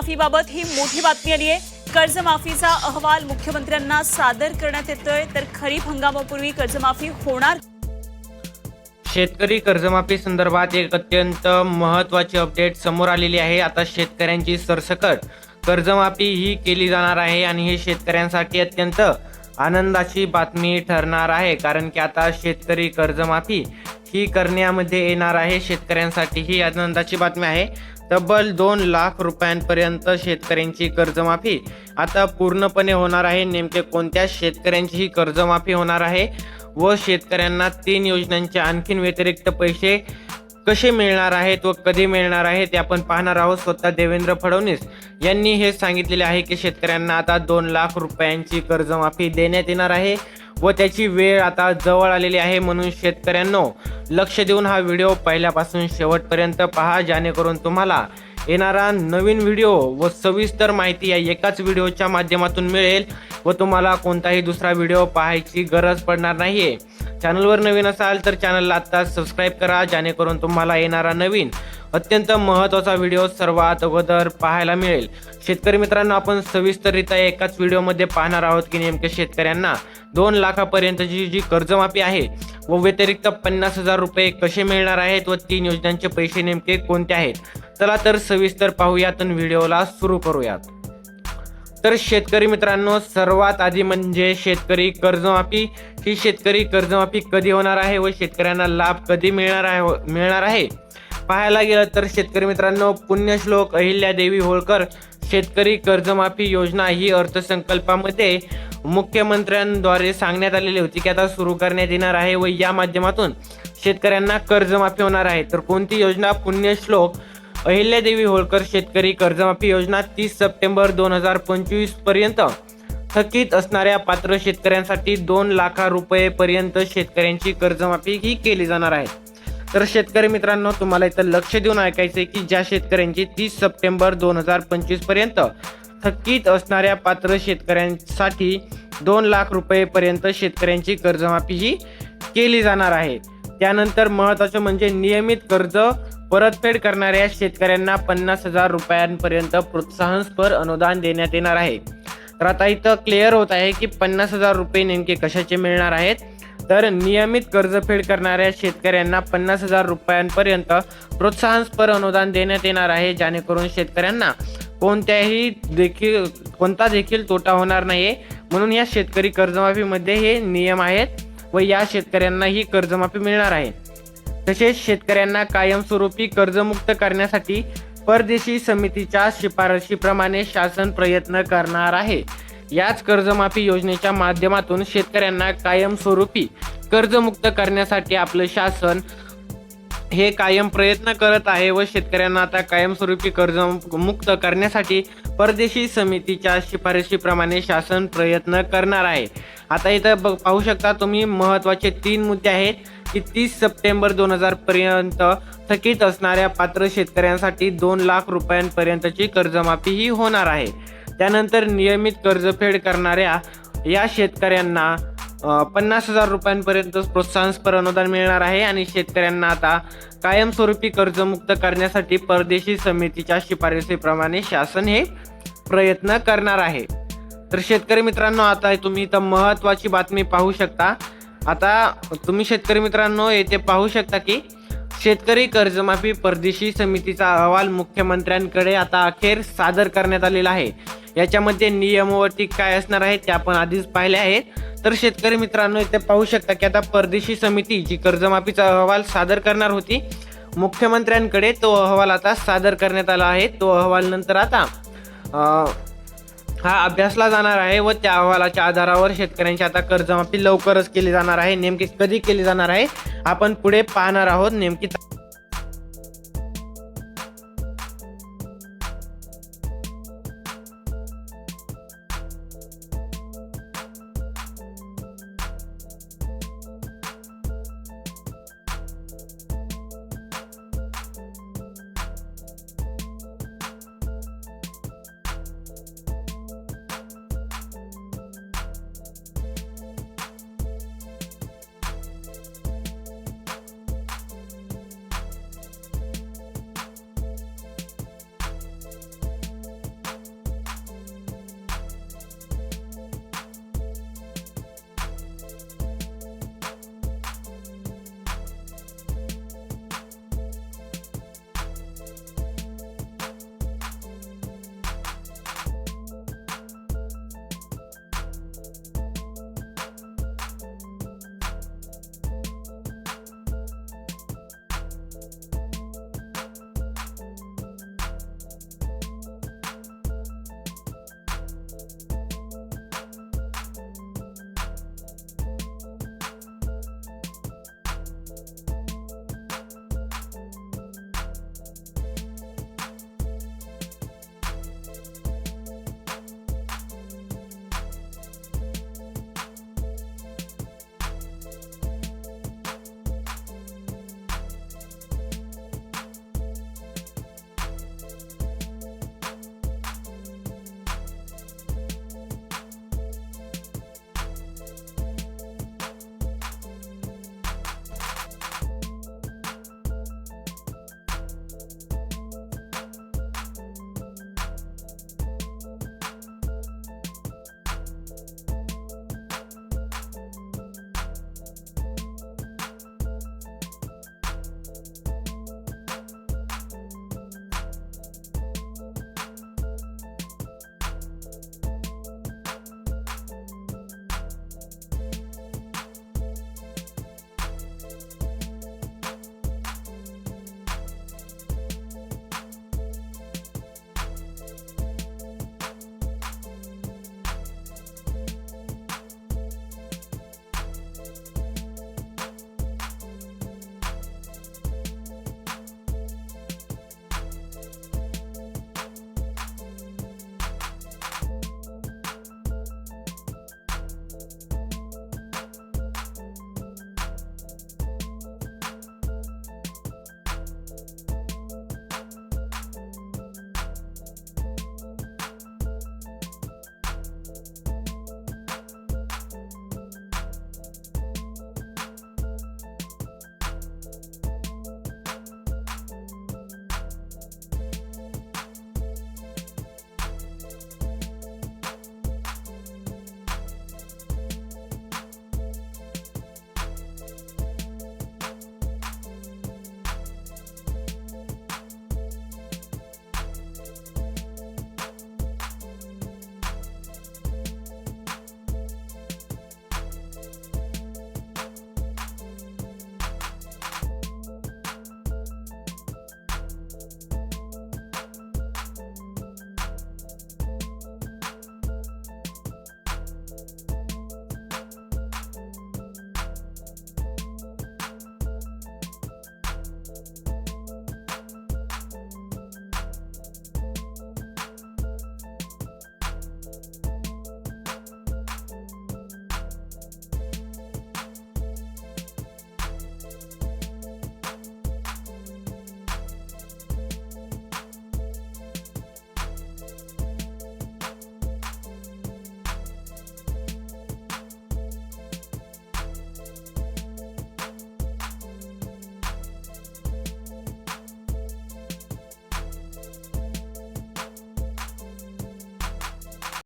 कर्जमाफीबाबत ही मोठी बातमी आली आहे। कर्जमाफीचा अहवाल मुख्यमंत्र्यांना सादर करण्यात येतोय, तर खरीप हंगामापूर्वी कर्जमाफी होणार। शेतकरी कर्जमाफी संदर्भात एक अत्यंत महत्त्वाची अपडेट समोर आलेली आहे। आता शेतकऱ्यांची सरसकट कर्जमाफी ही केली जाणार आहे आणि हे शेतकऱ्यांसाठी अत्यंत आनंदाची बातमी ठरणार आहे, कारण की आता शेतकरी कर्जमाफी ही करण्यामध्ये येणार आहे। शेतकऱ्यांसाठी ही आनंदाची बातमी आहे। तब्बल 2 लाख रुपयांपर्यंत शेतकऱ्यांची कर्जमाफी आता पूर्णपणे होणार आहे। नेमके कोणत्या शेतकऱ्यांची ही कर्जमाफी होणार आहे व शेतकऱ्यांना 3 योजनांचे आणखीन व्यतिरिक्त पैसे कसे मिळणार आहेत व कधी मिळणार आहेत ते आपण पाहणार आहोत। स्वतः देवेंद्र फडणवीस यांनी हे सांगितलेले आहे की शेतकऱ्यांना आता 2 लाख रुपयांची कर्जमाफी देण्यात येणार आहे व त्याची वेळ आता जवळ आलेली आहे। म्हणून शेतकऱ्यांनो, लक्ष देऊन हा व्हिडिओ पहिल्यापासून शेवटपर्यंत पहा, जेणेकरून तुम्हाला येणारा नवीन व्हिडिओ व सविस्तर माहिती या एकाच व्हिडिओच्या माध्यमातून मिळेल व तुम्हाला कोणताही दुसरा व्हिडिओ पाहायची गरज पडणार नाहीये। चॅनलवर नवीन असाल तर चॅनलला आता सबस्क्राईब करा, जेणेकरून तुम्हाला येणारा नवीन अत्यंत महत्त्वाचा व्हिडिओ सर्वात अगोदर पाहायला मिळेल। शेतकरी मित्रांनो, आपण सविस्तररित्या एकाच व्हिडिओमध्ये पाहणार आहोत की नेमके शेतकऱ्यांना 2 लाखापर्यंतची जी कर्जमाफी आहे व व्यतिरिक्त 50,000 रुपये कसे मिळणार आहेत व 3 योजनांचे पैसे नेमके कोणते आहेत। चला तर सविस्तर पाहूयात आणि व्हिडिओला सुरू करूयात। तर शेतकरी मित्रांनो, सर्वात आधी म्हणजे शेतकरी कर्जमाफी ही शेतकरी कर्जमाफी कधी होणार आहे व शेतकऱ्यांना लाभ कधी मिळणार आहे पाहायला गेलं तर शेतकरी मित्रांनो, पुण्यश्लोक अहिल्यादेवी होळकर शेतकरी कर्जमाफी योजना ही अर्थसंकल्पामध्ये मुख्यमंत्र्यांद्वारे सांगण्यात आलेली होती की आता सुरू करण्यात येणार आहे व या माध्यमातून शेतकऱ्यांना कर्जमाफी होणार आहे। तर कोणती योजना? पुण्यश्लोक अहिल्यादेवी होळकर शेतकरी कर्जमाफी योजना 30 सप्टेंबर 2025 पर्यंत थकीत असणाऱ्या पात्र शेतकऱ्यांसाठी 2 लाख रुपयेपर्यंत शेतकऱ्यांची कर्जमाफी ही केली जाणार आहे। तर शेतकरी मित्रांनो, तुम्हाला इथं लक्ष देऊन ऐकायचं आहे की ज्या शेतकऱ्यांची 30 सप्टेंबर 2025 पर्यंत थकीत असणाऱ्या पात्र शेतकऱ्यांसाठी 2 लाख रुपयेपर्यंत शेतकऱ्यांची कर्जमाफी ही केली जाणार आहे। त्यानंतर महत्त्वाचं म्हणजे नियमित कर्ज परतफेड करणाऱ्या शेतकऱ्यांना 50,000 रुपयांपर्यंत प्रोत्साहनपर अनुदान देण्यात येणार आहे। तर आता इथं क्लिअर होत आहे की 50,000 रुपये नेमके कशाचे मिळणार आहेत। तर नियमित कर्जफेड करणाऱ्या शेतकऱ्यांना 50,000 रुपयांपर्यंत प्रोत्साहनपर अनुदान देण्यात येणार आहे, जेणेकरून शेतकऱ्यांना कोणता देखील तोटा होणार नाही। म्हणून या शेतकरी कर्जमाफीमध्ये हे नियम आहेत व या शेतकऱ्यांना ही कर्जमाफी मिळणार आहे। तसेच शेतकऱ्यांना कायमस्वरूपी कर्जमुक्त करण्यासाठी परदेशी समितीच्या शिफारशीप्रमाणे शासन प्रयत्न करणार आहे। याच कर्जमाफी योजनेच्या माध्यमातून शेतकऱ्यांना कायमस्वरूपी कर्जमुक्त करण्यासाठी आपलं शासन हे कायम प्रयत्न करत आहे व शेतकऱ्यांना आता कायमस्वरूपी कर्जमुक्त करण्यासाठी परदेशी समितीच्या शिफारशीप्रमाणे शासन प्रयत्न करणार आहे। आता इथं पाहू शकता तुम्ही, महत्त्वाचे 3 मुद्दे आहेत की 30 सप्टेंबर 2000 पर्यंत थकीत असणाऱ्या पात्र शेतकऱ्यांसाठी 2 लाख रुपयांपर्यंतची कर्जमाफी ही होणार आहे। त्यानंतर नियमित कर्जफेड करणाऱ्या या शेतकऱ्यांना 50,000 रुपयांपर्यंत प्रोत्साहनपर अनुदान मिळणार आहे आणि शेतकऱ्यांना आता कायमस्वरूपी कर्जमुक्त करण्यासाठी परदेशी समितीच्या शिफारशीप्रमाणे शासन हे प्रयत्न करणार आहे। तर शेतकरी मित्रांनो, आता तुम्ही इथं महत्त्वाची बातमी पाहू शकता। आता तुम्ही शेतकरी मित्रांनो येथे पाहू शकता की शेतकरी कर्जमाफी परदेशी समितीचा अहवाल मुख्यमंत्र्यांकडे आता अखेर सादर करण्यात आलेला आहे। याच्यामध्ये नियम व अटी काय असणार आहेत ते आपण आधीच पाहिले आहेत। तर शेतकरी मित्रांनो, इथे पाहू शकता की आता परदेशी समिती जी कर्जमाफीचा अहवाल सादर करणार होती मुख्यमंत्र्यांकडे, तो अहवाल आता सादर करण्यात आला आहे। तो अहवाल नंतर आता हा अभ्यासला जाणार आहे व त्या अहवालाच्या आधारावर शेतकऱ्यांची आता कर्जमाफी लवकरच केली जाणार आहे। नेमकी कधी केली जाणार आहे आपण पुढे पाहणार आहोत नेमकी।